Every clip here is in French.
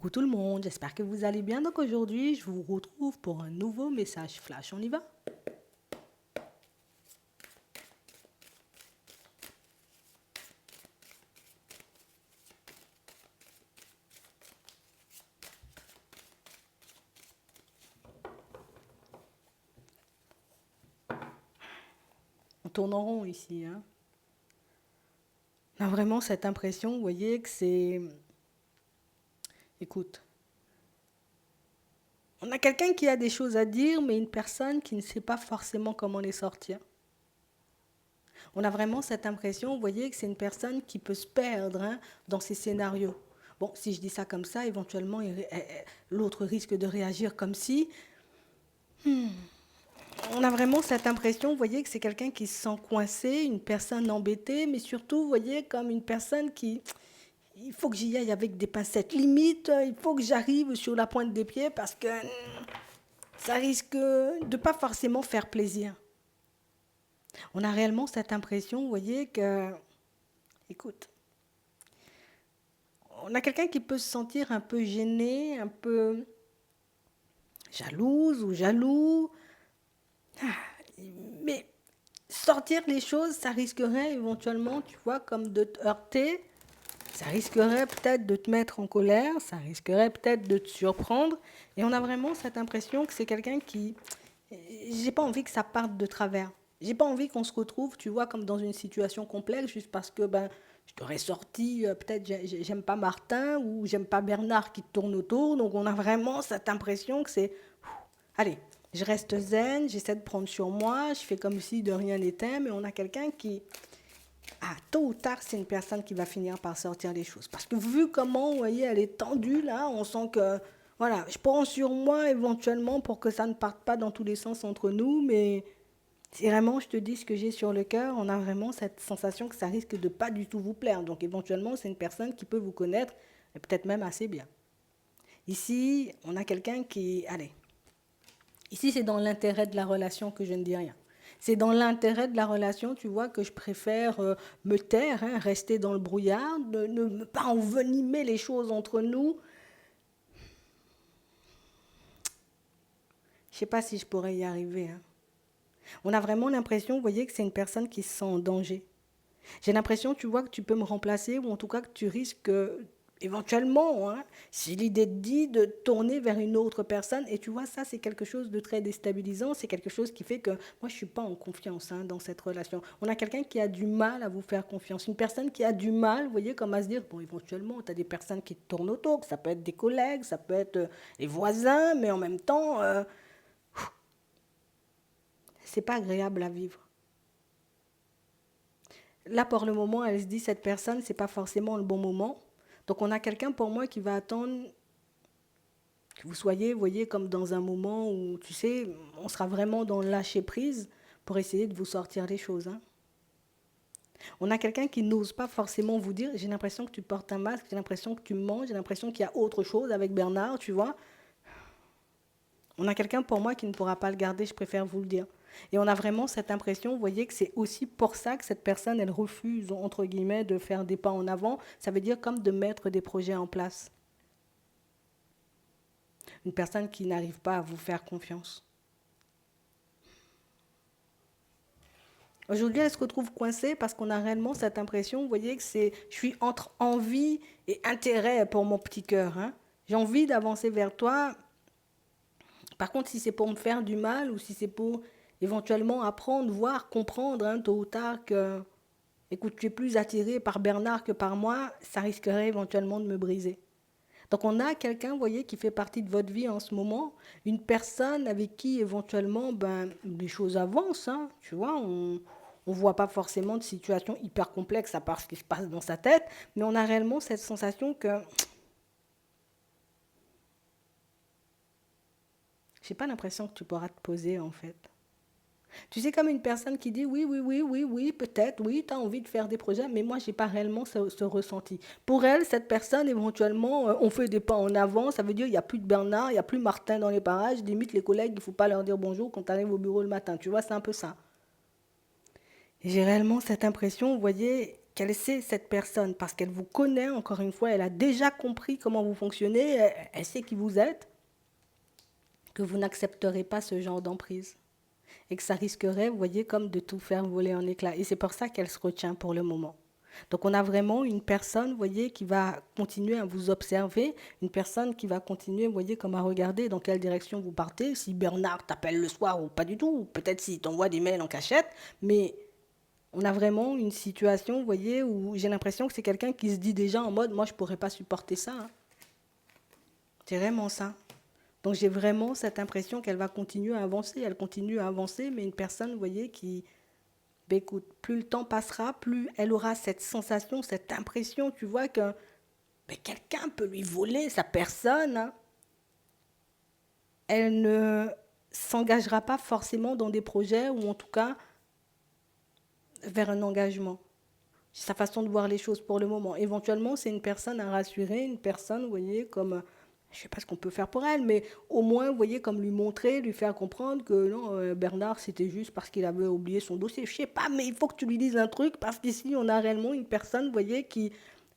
Coucou tout le monde, j'espère que vous allez bien. Donc aujourd'hui, je vous retrouve pour un nouveau message flash. On y va? On tourne en rond ici, hein. On a vraiment cette impression, vous voyez, que c'est... Écoute, on a quelqu'un qui a des choses à dire, mais une personne qui ne sait pas forcément comment les sortir. On a vraiment cette impression, vous voyez, que c'est une personne qui peut se perdre, hein, dans ses scénarios. Bon, si je dis ça comme ça, éventuellement, l'autre risque de réagir comme si... On a vraiment cette impression, vous voyez, que c'est quelqu'un qui se sent coincé, une personne embêtée, mais surtout, vous voyez, comme une personne qui... Il faut que j'y aille avec des pincettes. Limite, il faut que j'arrive sur la pointe des pieds parce que ça risque de ne pas forcément faire plaisir. On a réellement cette impression, vous voyez, que... Écoute, on a quelqu'un qui peut se sentir un peu gêné, un peu jalouse ou jaloux, mais sortir les choses, ça risquerait éventuellement, tu vois, comme de te heurter. Ça risquerait peut-être de te mettre en colère, ça risquerait peut-être de te surprendre. Et on a vraiment cette impression que c'est quelqu'un qui... J'ai pas envie que ça parte de travers. J'ai pas envie qu'on se retrouve, tu vois, comme dans une situation complexe, juste parce que ben, je t'aurais sorti, peut-être j'aime pas Martin ou j'aime pas Bernard qui te tourne autour. Donc on a vraiment cette impression que c'est... Allez, je reste zen, j'essaie de prendre sur moi, je fais comme si de rien n'était, mais on a quelqu'un qui... Ah, tôt ou tard, c'est une personne qui va finir par sortir les choses. Parce que vu comment, vous voyez, elle est tendue, là, on sent que, voilà, je prends sur moi éventuellement pour que ça ne parte pas dans tous les sens entre nous, mais si vraiment je te dis ce que j'ai sur le cœur, on a vraiment cette sensation que ça risque de pas du tout vous plaire. Donc éventuellement, c'est une personne qui peut vous connaître, et peut-être même assez bien. Ici, on a quelqu'un qui, allez, ici c'est dans l'intérêt de la relation que je ne dis rien. C'est dans l'intérêt de la relation, tu vois, que je préfère me taire, hein, rester dans le brouillard, ne pas envenimer les choses entre nous. Je ne sais pas si je pourrais y arriver, hein. On a vraiment l'impression, vous voyez, que c'est une personne qui se sent en danger. J'ai l'impression, tu vois, que tu peux me remplacer, ou en tout cas que tu risques, éventuellement, hein, si l'idée te dit, de tourner vers une autre personne. Et tu vois, ça, c'est quelque chose de très déstabilisant. C'est quelque chose qui fait que moi, je ne suis pas en confiance, hein, dans cette relation. On a quelqu'un qui a du mal à vous faire confiance. Une personne qui a du mal, vous voyez, comme à se dire, bon, éventuellement, tu as des personnes qui te tournent autour. Ça peut être des collègues, ça peut être les voisins, mais en même temps, c'est pas agréable à vivre. Là, pour le moment, elle se dit, cette personne, c'est pas forcément le bon moment. Donc, on a quelqu'un pour moi qui va attendre que vous soyez, vous voyez, comme dans un moment où, tu sais, on sera vraiment dans le lâcher prise pour essayer de vous sortir les choses, hein. On a quelqu'un qui n'ose pas forcément vous dire, j'ai l'impression que tu portes un masque, j'ai l'impression que tu mens, j'ai l'impression qu'il y a autre chose avec Bernard, tu vois. On a quelqu'un pour moi qui ne pourra pas le garder, je préfère vous le dire. Et on a vraiment cette impression, vous voyez, que c'est aussi pour ça que cette personne, elle refuse, entre guillemets, de faire des pas en avant. Ça veut dire comme de mettre des projets en place. Une personne qui n'arrive pas à vous faire confiance. Aujourd'hui, elle se retrouve coincée parce qu'on a réellement cette impression, vous voyez, que c'est, je suis entre envie et intérêt pour mon petit cœur, hein. J'ai envie d'avancer vers toi. Par contre, si c'est pour me faire du mal ou si c'est pour éventuellement apprendre, voir, comprendre, hein, tôt ou tard que, écoute, tu es plus attiré par Bernard que par moi, ça risquerait éventuellement de me briser. Donc on a quelqu'un, vous voyez, qui fait partie de votre vie en ce moment, une personne avec qui éventuellement, ben, les choses avancent, hein, tu vois, on voit pas forcément de situation hyper complexe à part ce qui se passe dans sa tête, mais on a réellement cette sensation que j'ai pas l'impression que tu pourras te poser en fait. Tu sais, comme une personne qui dit oui, oui, oui, oui, oui, peut-être, oui, tu as envie de faire des projets, mais moi, j'ai pas réellement ce ressenti. Pour elle, cette personne, éventuellement, on fait des pas en avant, ça veut dire il n'y a plus de Bernard, il n'y a plus Martin dans les parages, limite les collègues, il ne faut pas leur dire bonjour quand tu arrives au bureau le matin, tu vois, c'est un peu ça. Et j'ai réellement cette impression, vous voyez, qu'elle sait cette personne, parce qu'elle vous connaît, encore une fois, elle a déjà compris comment vous fonctionnez, elle sait qui vous êtes, que vous n'accepterez pas ce genre d'emprise. Et que ça risquerait, vous voyez, comme de tout faire voler en éclats. Et c'est pour ça qu'elle se retient pour le moment. Donc on a vraiment une personne, vous voyez, qui va continuer à vous observer, une personne qui va continuer, vous voyez, comme à regarder dans quelle direction vous partez, si Bernard t'appelle le soir ou pas du tout, ou peut-être s'il t'envoie des mails en cachette, mais on a vraiment une situation, vous voyez, où j'ai l'impression que c'est quelqu'un qui se dit déjà en mode, moi je pourrais pas supporter ça. Hein. C'est vraiment ça. Donc j'ai vraiment cette impression qu'elle va continuer à avancer, elle continue à avancer, mais une personne, vous voyez, qui, ben écoute, plus le temps passera, plus elle aura cette sensation, cette impression, tu vois, que ben, quelqu'un peut lui voler sa personne. Hein. Elle ne s'engagera pas forcément dans des projets, ou en tout cas vers un engagement. C'est sa façon de voir les choses pour le moment. Éventuellement, c'est une personne à rassurer, une personne, vous voyez, comme, je ne sais pas ce qu'on peut faire pour elle, mais au moins, vous voyez, comme lui montrer, lui faire comprendre que non, Bernard, c'était juste parce qu'il avait oublié son dossier. Je ne sais pas, mais il faut que tu lui dises un truc, parce qu'ici, on a réellement une personne, vous voyez, qui,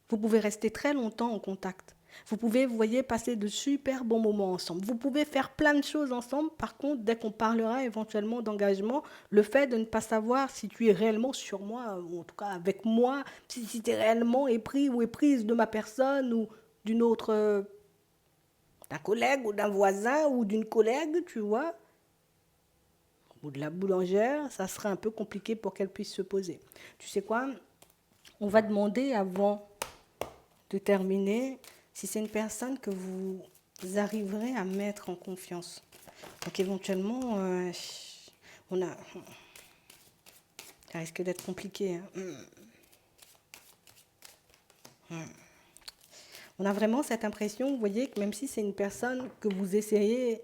vous pouvez rester très longtemps en contact. Vous pouvez, vous voyez, passer de super bons moments ensemble. Vous pouvez faire plein de choses ensemble. Par contre, dès qu'on parlera éventuellement d'engagement, le fait de ne pas savoir si tu es réellement sur moi, ou en tout cas avec moi, si tu es réellement épris ou éprise de ma personne ou d'une autre, d'un collègue ou d'un voisin ou d'une collègue, tu vois, ou de la boulangère, ça serait un peu compliqué pour qu'elle puisse se poser. Tu sais quoi? On va demander avant de terminer si c'est une personne que vous arriverez à mettre en confiance. Donc éventuellement, on a, ça risque d'être compliqué. Hein. On a vraiment cette impression, vous voyez, que même si c'est une personne que vous essayez,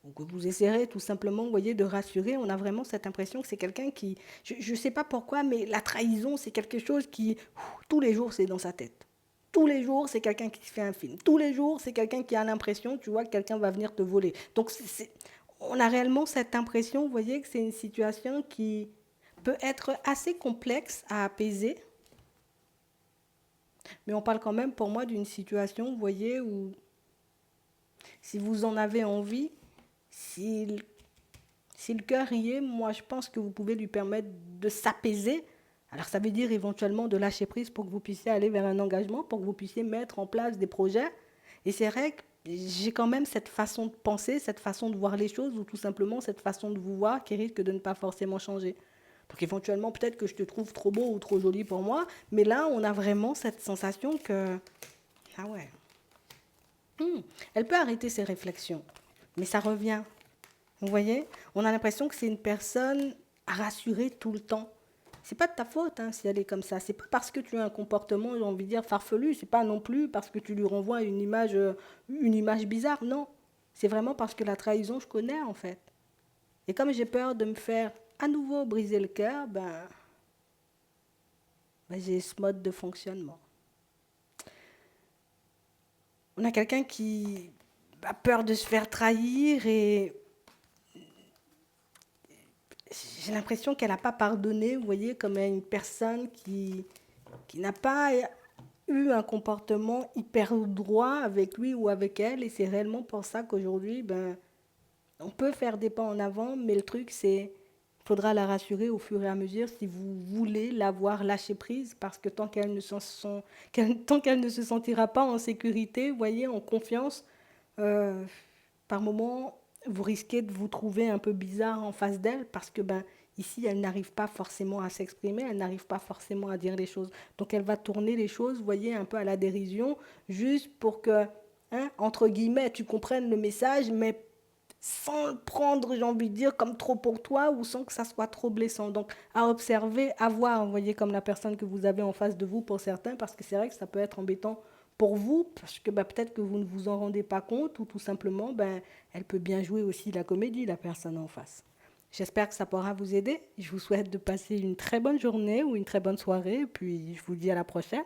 ou que vous essayerez tout simplement, vous voyez, de rassurer, on a vraiment cette impression que c'est quelqu'un qui, je ne sais pas pourquoi, mais la trahison, c'est quelque chose qui, tous les jours, c'est dans sa tête. Tous les jours, c'est quelqu'un qui se fait un film. Tous les jours, c'est quelqu'un qui a l'impression, tu vois, que quelqu'un va venir te voler. Donc, on a réellement cette impression, vous voyez, que c'est une situation qui peut être assez complexe à apaiser. Mais on parle quand même, pour moi, d'une situation, vous voyez, où si vous en avez envie, si le cœur y est, moi, je pense que vous pouvez lui permettre de s'apaiser. Alors, ça veut dire éventuellement de lâcher prise pour que vous puissiez aller vers un engagement, pour que vous puissiez mettre en place des projets. Et c'est vrai que j'ai quand même cette façon de penser, cette façon de voir les choses, ou tout simplement cette façon de vous voir qui risque de ne pas forcément changer. Donc éventuellement, peut-être que je te trouve trop beau ou trop joli pour moi, mais là, on a vraiment cette sensation que... Ah ouais. Elle peut arrêter ses réflexions, mais ça revient. Vous voyez? On a l'impression que c'est une personne à rassurer tout le temps. C'est pas de ta faute hein, si elle est comme ça. C'est pas parce que tu as un comportement, j'ai envie de dire, farfelu. C'est pas non plus parce que tu lui renvoies une image bizarre. Non. C'est vraiment parce que la trahison, je connais en fait. Et comme j'ai peur de me faire à nouveau briser le cœur, j'ai ce mode de fonctionnement. On a quelqu'un qui a peur de se faire trahir et j'ai l'impression qu'elle n'a pas pardonné, vous voyez, comme une personne qui n'a pas eu un comportement hyper droit avec lui ou avec elle. Et c'est réellement pour ça qu'aujourd'hui, on peut faire des pas en avant, mais le truc, c'est qu'il faudra la rassurer au fur et à mesure si vous voulez la voir lâcher prise, parce que tant qu'elle ne se sentira pas en sécurité, vous voyez, en confiance, par moment, vous risquez de vous trouver un peu bizarre en face d'elle, parce que ici, elle n'arrive pas forcément à s'exprimer, elle n'arrive pas forcément à dire les choses. Donc elle va tourner les choses, vous voyez, un peu à la dérision, juste pour que, hein, entre guillemets, tu comprennes le message, mais sans le prendre, j'ai envie de dire, comme trop pour toi ou sans que ça soit trop blessant. Donc, à observer, à voir, vous voyez, comme la personne que vous avez en face de vous pour certains, parce que c'est vrai que ça peut être embêtant pour vous, parce que peut-être que vous ne vous en rendez pas compte, ou tout simplement, elle peut bien jouer aussi la comédie, la personne en face. J'espère que ça pourra vous aider. Je vous souhaite de passer une très bonne journée ou une très bonne soirée, et puis je vous dis à la prochaine.